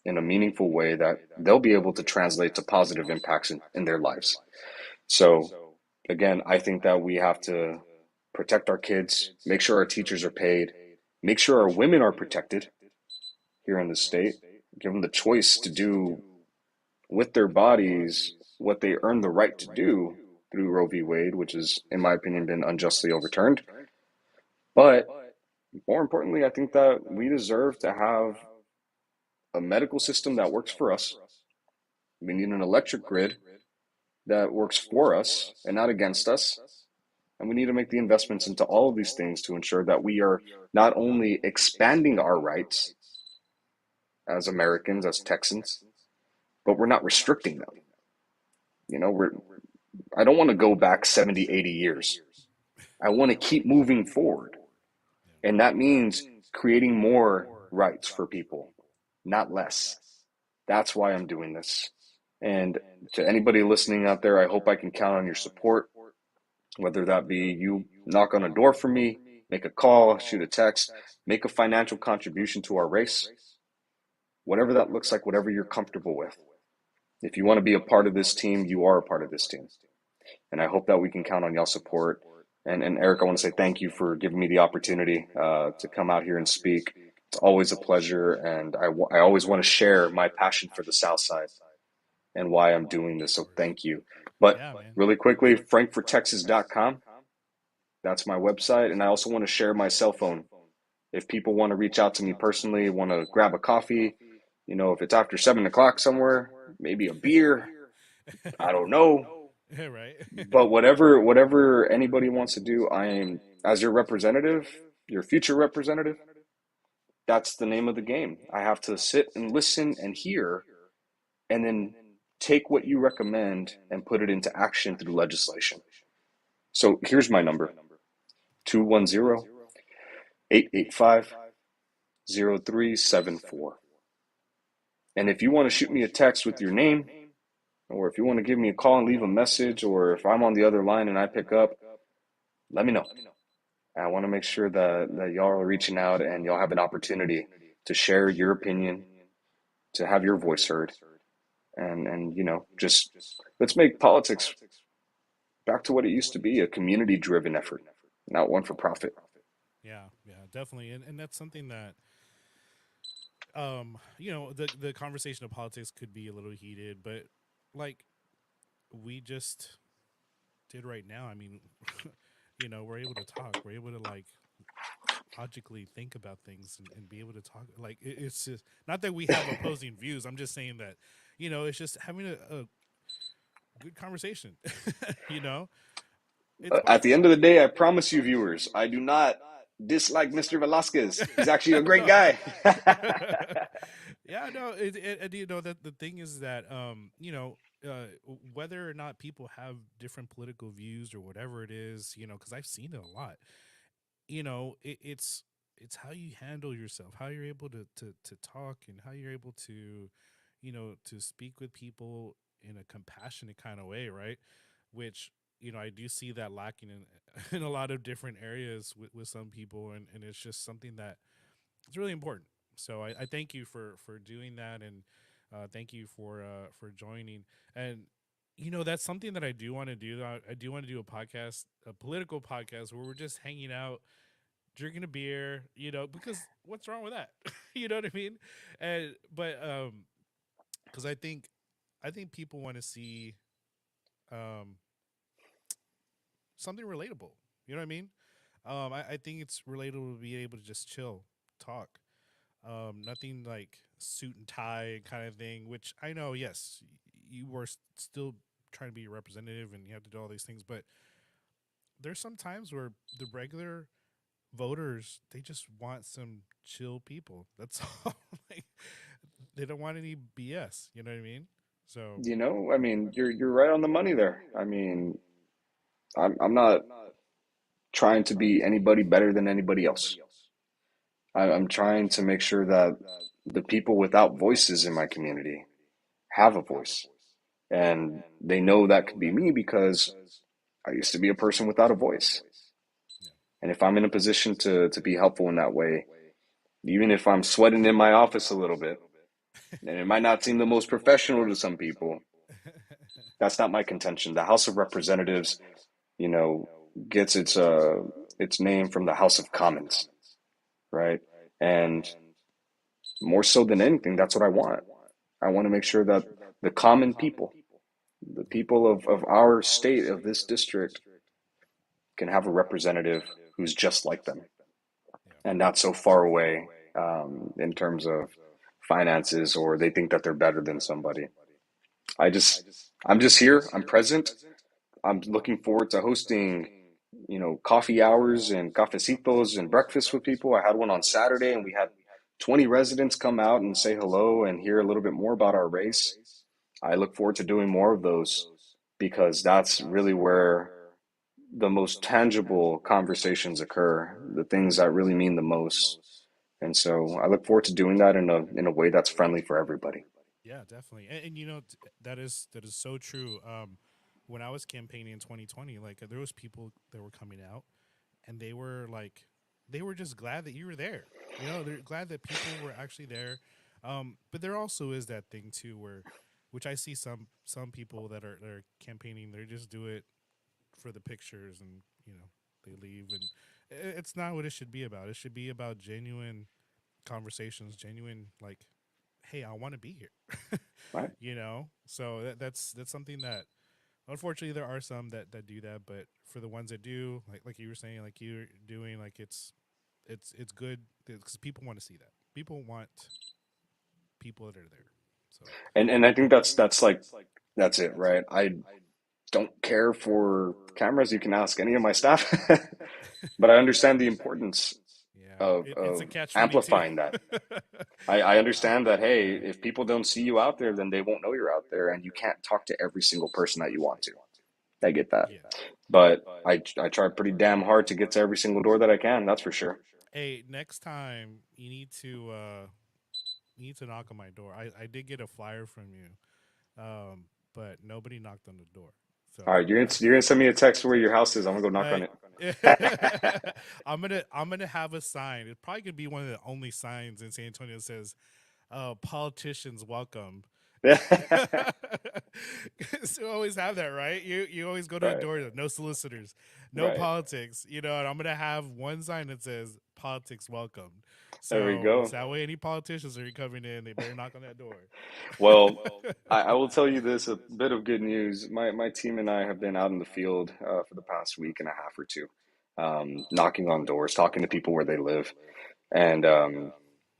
in a meaningful way that they'll be able to translate to positive impacts in their lives. So, again, I think that we have to protect our kids, make sure our teachers are paid, make sure our women are protected here in the state, give them the choice to do with their bodies what they earned the right to do through Roe v. Wade, which has, in my opinion, been unjustly overturned. But more importantly, I think that we deserve to have a medical system that works for us. We need an electric grid that works for us and not against us. And we need to make the investments into all of these things to ensure that we are not only expanding our rights as Americans, as Texans, but we're not restricting them. We're I don't want to go back 70, 80 years. I want to keep moving forward. And that means creating more rights for people, not less. That's why I'm doing this. And to anybody listening out there, I hope I can count on your support, whether that be you knock on a door for me, make a call, shoot a text, make a financial contribution to our race, whatever that looks like, whatever you're comfortable with. If you want to be a part of this team, you are a part of this team. And I hope that we can count on y'all support. And Eric, I want to say thank you for giving me the opportunity to come out here and speak. It's always a pleasure, and I always want to share my passion for the South Side and why I'm doing Of this. So course. thank you. But Yeah, man. really quickly, frankfortexas.com. That's my website. And I also want to share my cell phone. If people want to reach out to me personally, want to grab a coffee, if it's after 7 o'clock somewhere, maybe a beer, I don't know. Right. But whatever anybody wants to do, I am as your representative, your future representative, that's the name of the game. I have to sit and listen and hear, and then take what you recommend and put it into action through legislation. So here's my number: 210 885 0374. And if you want to shoot me a text with your name, or if you want to give me a call and leave a message, or if I'm on the other line and I pick up, let me know. I want to make sure that y'all are reaching out and y'all have an opportunity to share your opinion, to have your voice heard, and just let's make politics back to what it used to be, a community driven effort, not one for profit. Yeah, yeah, definitely. And that's something that the conversation of politics could be a little heated, but like we just did right now. I mean, we're able to talk. We're able to like logically think about things and be able to talk. Like it's just not that we have opposing views. I'm just saying that it's just having a good conversation. you know, it's At possible. the end of the day, I promise you, viewers, I do not dislike Mr. Velasquez. He's actually a great no. guy. Yeah, no, and that the thing is that whether or not people have different political views or whatever it is, because I've seen it a lot. It's how you handle yourself, how you're able to talk, and how you're able to, to speak with people in a compassionate kind of way, right? Which I do see that lacking in in a lot of different areas with some people, and it's just something that it's really important. So I thank you for doing that, and thank you for joining. And that's something that I do want to do. I do want to do a podcast, a political podcast, where we're just hanging out, drinking a beer. Because what's wrong with that? You know what I mean? And but because I think people want to see um something relatable. You know what I mean? I think it's relatable to be able to just chill, talk. Nothing like suit and tie kind of thing. Which I know, yes, you were still trying to be a representative and you have to do all these things, but there's some times where the regular voters they just want some chill people. That's all. Like they don't want any BS. You know what I mean? So I mean, you're right on the money there. I mean, I'm not trying to be anybody better than anybody else. I'm trying to make sure that the people without voices in my community have a voice. And they know that could be me because I used to be a person without a voice. yeah, And if I'm in a position to be helpful in that way, even if I'm sweating in my office a little bit, and it might not seem the most professional to some people, that's not my contention. The House of Representatives, you know, gets its name from the House of Commons, right? And more so than anything, that's what I want. I want to make sure that the common people, the yeah, people of our state, of this district, can have a representative who's just like them yeah, and not so far away in terms of finances, or they think that they're better than somebody. I just, I'm just here. I'm present. I'm looking forward to hosting, coffee hours and cafecitos and breakfast with people. I had one on Saturday, and we had 20 residents come out and say hello and hear a little bit more about our race. I look forward to doing more of those because that's really where the most tangible conversations occur, the things that really mean the most. And so I look forward to doing that in a way that's friendly for everybody. yeah, definitely. And that is so true. When I was campaigning in 2020, like there was people that were coming out, and they were just glad that you were there. They're glad that people were actually there. But there also is that thing too, which I see some people that are campaigning, they just do it for the pictures, and they leave, and it's not what it should be about. It should be about genuine conversations, genuine like, hey, I want to be here. Right? So that's something that unfortunately there are some that do that, but for the ones that do, like you were saying, like you're doing, like it's good because people want to see that. People want people that are there. So And I think that's like that's it, right? don't care for cameras, you can ask any of my staff. But I understand the importance Yeah, it's a of catch 22. amplifying that. I Uh, understand that, hey, yeah, if people don't see you out there, then they won't know you're out there, and you can't talk to every single person that you want to. I get that. yeah. But I try pretty damn hard to get to every single door that I can, that's for sure. Hey, next time you need to knock on my door. I did get a flyer from you, but nobody knocked on the door. All So right, you're gonna send me a text where your house is. I'm gonna go knock on I it. I'm gonna have a sign. It's probably gonna be one of the only signs in San Antonio that says politicians welcome. So you always have that, right? You always go to a Right, door, no solicitors, no right. politics, and I'm gonna have one sign that says politics welcome. There we So go. that way any politicians are coming in, they better knock on that door. Well, I will tell you this, a bit of good news. My team and I have been out in the field for the past week and a half or two, knocking on doors, talking to people where they live. And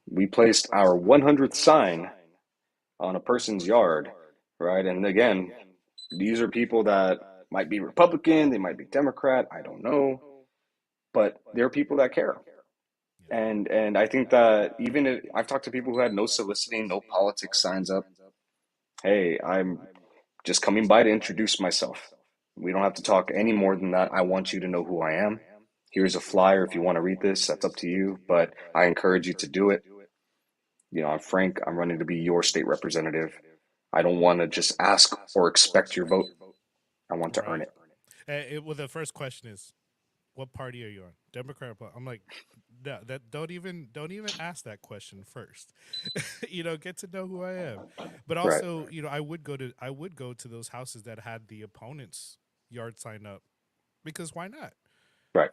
we placed our 100th sign on a person's yard, right? And again, these are people that might be Republican, they might be Democrat, I don't know, but they're people that care. Yeah. And I think that even if I've talked to people who had no soliciting, no politics signs up, hey, I'm just coming by to introduce myself. We don't have to talk any more than that. I want you to know who I am. Here's a flyer. If you want to read this, that's up to you, but I encourage you to do it. I'm Frank. I'm running to be your state representative. I don't want to just ask or expect your vote. I want to earn Right. it. Well, the first question is, what party are you on? Democrat. I'm like, no, that don't even ask that question first. Get to know who I am. But Right, also, I would go to those houses that had the opponent's yard sign up because why not? right,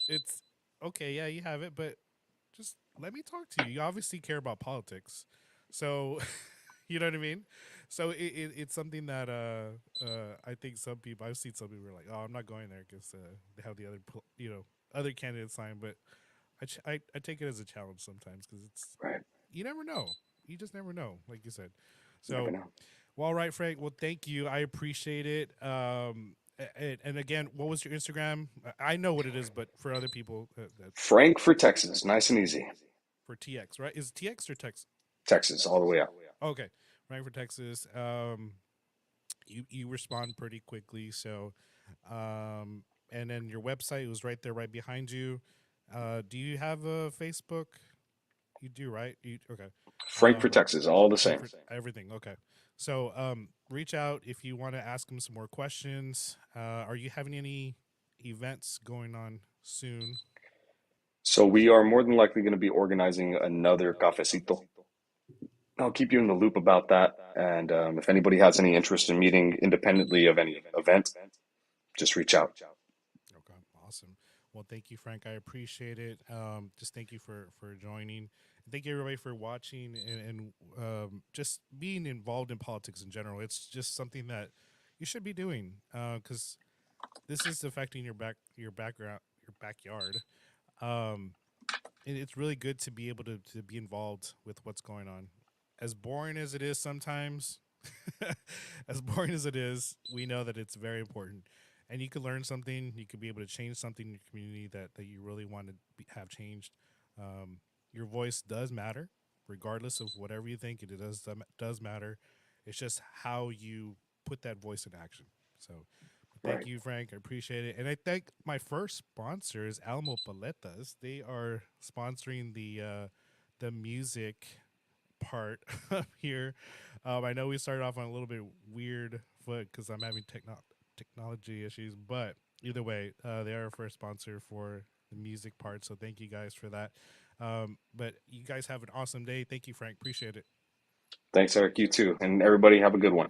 It's okay. Yeah, you have it, but just let me talk to you. You obviously care about politics, so you know what I mean. So it's something that I think some people I've seen some people are like, oh, I'm not going there because they have the other candidates sign, but I take it as a challenge sometimes because right. you never know. You just never know, like you said. Never So, know. well, all right, Frank. Well, thank you. I appreciate it. And again, what was your Instagram? I know what it is, but for other people, Frank for Texas. Nice and easy. for TX, right? Is it TX or Texas? Texas, all the way up. Okay, Frank for Texas. You respond pretty quickly, so and then your website was right there, right behind you. Do you have a Facebook? You do, right? Okay. Frank for Texas, all the Frank same. for everything. Okay. So reach out if you want to ask him some more questions. Are you having any events going on soon? So we are more than likely going to be organizing another cafecito. I'll keep you in the loop about that. And if anybody has any interest in meeting independently of any event, just reach out. Okay, awesome. Well, thank you, Frank. I appreciate it. Just thank you for joining. Thank you, everybody, for watching and just being involved in politics in general. It's just something that you should be doing because this is affecting your background, your backyard. Um, and it's really good to be able to be involved with what's going on. As boring as it is sometimes, as boring as it is, we know that it's very important. And you could learn something, you could be able to change something in your community that you really want to have changed. Um, your voice does matter, regardless of whatever you think, it does matter. It's just how you put that voice in action. So, thank Right, you, Frank. I appreciate it. And I thank my first sponsor is Alamo Paletas. They are sponsoring the music part up here. I know we started off on a little bit weird foot because I'm having technology issues, but either way, they are our first sponsor for the music part. So thank you guys for that. But you guys have an awesome day. Thank you, Frank. Appreciate it. thanks, Eric. You too. And everybody have a good one.